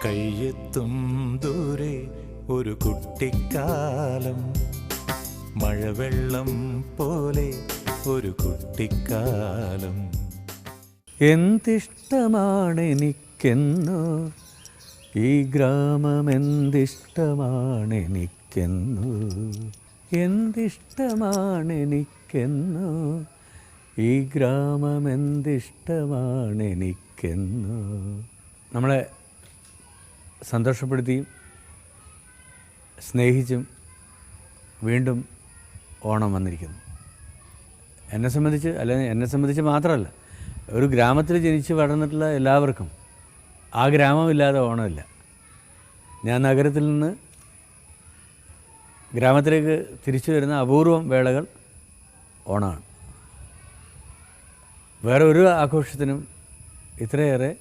കയ്യെത്തും ദൂരെ ഒരു കുട്ടിക്കാലം, മഴവെള്ളം പോലെ ഒരു കുട്ടിക്കാലം. എന്തിഷ്ടമാണെനിക്കെന്നോ ഈ ഗ്രാമമെന്തിഷ്ടമാണെനിക്കെന്നോ, എന്തിഷ്ടമാണെനിക്കെന്നോ ഈ ഗ്രാമമെന്തിഷ്ടമാണെനിക്കെന്നോ. നമ്മളെ സന്തോഷപ്പെടുത്തിയും സ്നേഹിച്ചും വീണ്ടും ഓണം വന്നിരിക്കുന്നു. എന്നെ സംബന്ധിച്ച് മാത്രമല്ല, ഒരു ഗ്രാമത്തിൽ ജനിച്ച് വളർന്നിട്ടുള്ള എല്ലാവർക്കും ആ ഗ്രാമമില്ലാതെ ഓണമില്ല. ഞാൻ നഗരത്തിൽ നിന്ന് ഗ്രാമത്തിലേക്ക് തിരിച്ചു വരുന്ന അപൂർവം വേളകൾ ഓണമാണ്. വേറെ ഒരു ആഘോഷത്തിനും ഇത്രയേറെ